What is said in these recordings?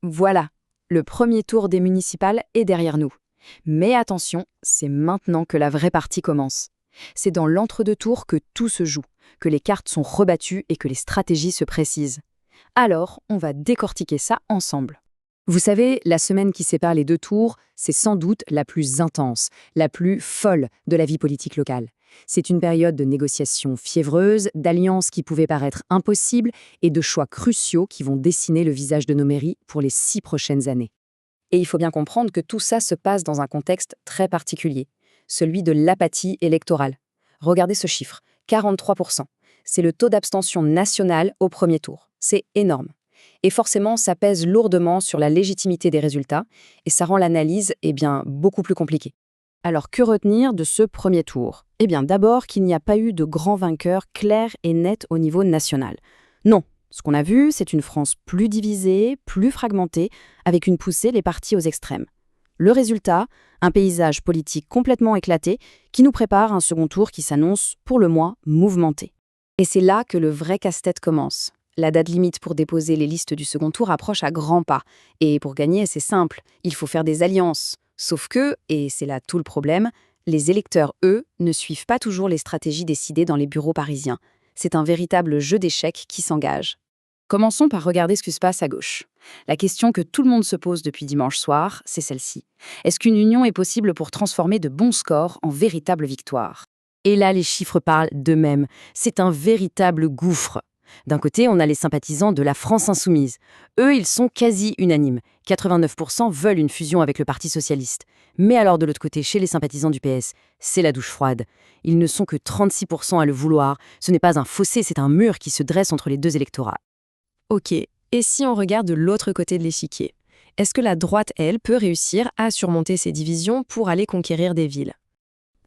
Voilà, le premier tour des municipales est derrière nous. Mais attention, c'est maintenant que la vraie partie commence. C'est dans l'entre-deux tours que tout se joue, que les cartes sont rebattues et que les stratégies se précisent. Alors, on va décortiquer ça ensemble. Vous savez, la semaine qui sépare les deux tours, c'est sans doute la plus intense, la plus folle de la vie politique locale. C'est une période de négociations fiévreuses, d'alliances qui pouvaient paraître impossibles et de choix cruciaux qui vont dessiner le visage de nos mairies pour les 6 prochaines années. Et il faut bien comprendre que tout ça se passe dans un contexte très particulier, celui de l'apathie électorale. Regardez ce chiffre, 43%. C'est le taux d'abstention national au premier tour. C'est énorme. Et forcément, ça pèse lourdement sur la légitimité des résultats et ça rend l'analyse, beaucoup plus compliquée. Alors, que retenir de ce premier tour? D'abord qu'il n'y a pas eu de grand vainqueur clair et net au niveau national. Non, ce qu'on a vu, c'est une France plus divisée, plus fragmentée, avec une poussée des partis aux extrêmes. Le résultat, un paysage politique complètement éclaté qui nous prépare un second tour qui s'annonce, pour le moins, mouvementé. Et c'est là que le vrai casse-tête commence. La date limite pour déposer les listes du second tour approche à grands pas. Et pour gagner, c'est simple, il faut faire des alliances. Sauf que, et c'est là tout le problème, les électeurs, eux, ne suivent pas toujours les stratégies décidées dans les bureaux parisiens. C'est un véritable jeu d'échecs qui s'engage. Commençons par regarder ce qui se passe à gauche. La question que tout le monde se pose depuis dimanche soir, c'est celle-ci. Est-ce qu'une union est possible pour transformer de bons scores en véritables victoires? Et là, les chiffres parlent d'eux-mêmes. C'est un véritable gouffre. D'un côté, on a les sympathisants de la France insoumise. Eux, ils sont quasi unanimes. 89% veulent une fusion avec le Parti socialiste. Mais alors de l'autre côté, chez les sympathisants du PS, c'est la douche froide. Ils ne sont que 36% à le vouloir. Ce n'est pas un fossé, c'est un mur qui se dresse entre les deux électorats. Ok, et si on regarde de l'autre côté de l'échiquier? Est-ce que la droite, elle, peut réussir à surmonter ces divisions pour aller conquérir des villes?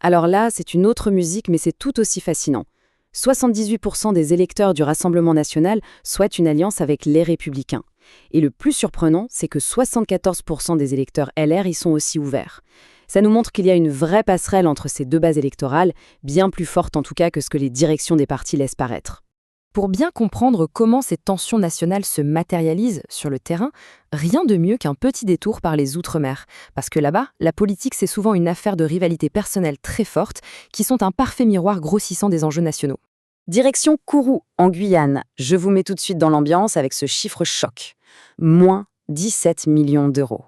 Alors là, c'est une autre musique, mais c'est tout aussi fascinant. 78% des électeurs du Rassemblement national souhaitent une alliance avec les Républicains. Et le plus surprenant, c'est que 74% des électeurs LR y sont aussi ouverts. Ça nous montre qu'il y a une vraie passerelle entre ces deux bases électorales, bien plus forte en tout cas que ce que les directions des partis laissent paraître. Pour bien comprendre comment ces tensions nationales se matérialisent sur le terrain, rien de mieux qu'un petit détour par les Outre-mer. Parce que là-bas, la politique, c'est souvent une affaire de rivalité personnelle très forte, qui sont un parfait miroir grossissant des enjeux nationaux. Direction Kourou, en Guyane. Je vous mets tout de suite dans l'ambiance avec ce chiffre choc. Moins 17 millions d'euros.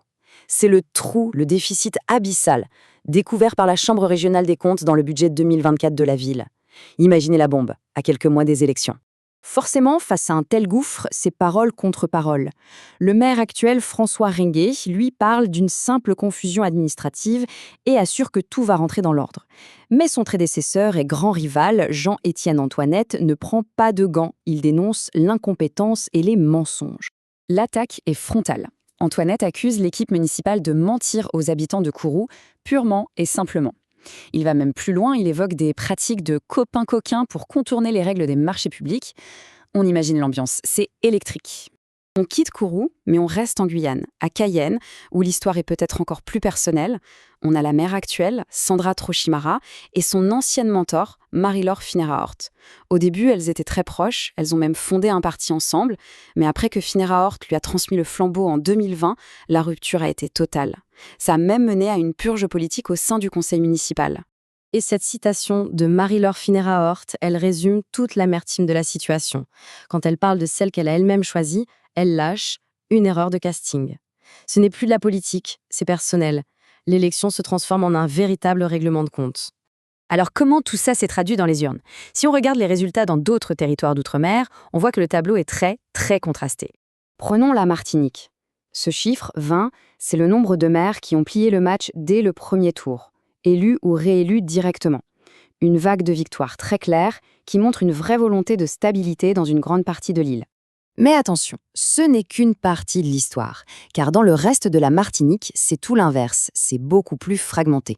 C'est le trou, le déficit abyssal, découvert par la Chambre régionale des comptes dans le budget 2024 de la ville. Imaginez la bombe, à quelques mois des élections. Forcément, face à un tel gouffre, c'est parole contre parole. Le maire actuel, François Ringuet, lui parle d'une simple confusion administrative et assure que tout va rentrer dans l'ordre. Mais son prédécesseur et grand rival, Jean-Étienne Antoinette, ne prend pas de gants. Il dénonce l'incompétence et les mensonges. L'attaque est frontale. Antoinette accuse l'équipe municipale de mentir aux habitants de Kourou, purement et simplement. Il va même plus loin, il évoque des pratiques de copains-coquins pour contourner les règles des marchés publics. On imagine l'ambiance, c'est électrique. On quitte Kourou, mais on reste en Guyane, à Cayenne, où l'histoire est peut-être encore plus personnelle. On a la maire actuelle, Sandra Trochimara, et son ancienne mentor, Marie-Laure Phinera-Horth. Au début, elles étaient très proches, elles ont même fondé un parti ensemble, mais après que Phinera-Horth lui a transmis le flambeau en 2020, la rupture a été totale. Ça a même mené à une purge politique au sein du conseil municipal. Et cette citation de Marie-Laure Phinera-Horth, elle résume toute l'amertume de la situation. Quand elle parle de celle qu'elle a elle-même choisie, elle lâche une erreur de casting. Ce n'est plus de la politique, c'est personnel. L'élection se transforme en un véritable règlement de compte. Alors comment tout ça s'est traduit dans les urnes? Si on regarde les résultats dans d'autres territoires d'outre-mer, on voit que le tableau est très, très contrasté. Prenons la Martinique. Ce chiffre, 20, c'est le nombre de maires qui ont plié le match dès le premier tour, élus ou réélus directement. Une vague de victoires très claire qui montre une vraie volonté de stabilité dans une grande partie de l'île. Mais attention, ce n'est qu'une partie de l'histoire, car dans le reste de la Martinique, c'est tout l'inverse, c'est beaucoup plus fragmenté.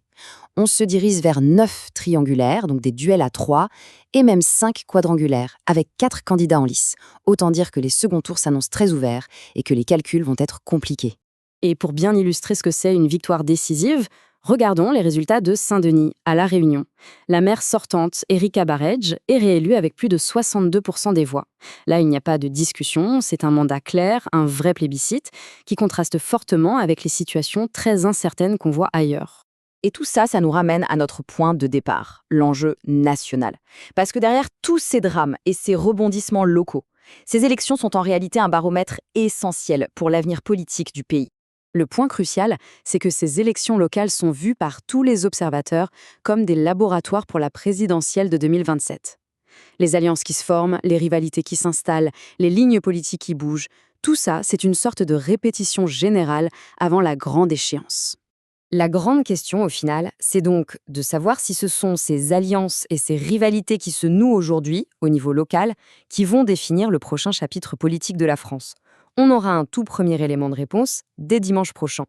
On se dirige vers 9 triangulaires, donc des duels à 3, et même 5 quadrangulaires, avec 4 candidats en lice. Autant dire que les seconds tours s'annoncent très ouverts et que les calculs vont être compliqués. Et pour bien illustrer ce que c'est une victoire décisive, Regardons les résultats de Saint-Denis, à La Réunion. La maire sortante, Erika Barej, est réélue avec plus de 62% des voix. Là, il n'y a pas de discussion, c'est un mandat clair, un vrai plébiscite, qui contraste fortement avec les situations très incertaines qu'on voit ailleurs. Et tout ça, ça nous ramène à notre point de départ, l'enjeu national. Parce que derrière tous ces drames et ces rebondissements locaux, ces élections sont en réalité un baromètre essentiel pour l'avenir politique du pays. Le point crucial, c'est que ces élections locales sont vues par tous les observateurs comme des laboratoires pour la présidentielle de 2027. Les alliances qui se forment, les rivalités qui s'installent, les lignes politiques qui bougent, tout ça, c'est une sorte de répétition générale avant la grande échéance. La grande question, au final, c'est donc de savoir si ce sont ces alliances et ces rivalités qui se nouent aujourd'hui, au niveau local, qui vont définir le prochain chapitre politique de la France. On aura un tout premier élément de réponse dès dimanche prochain.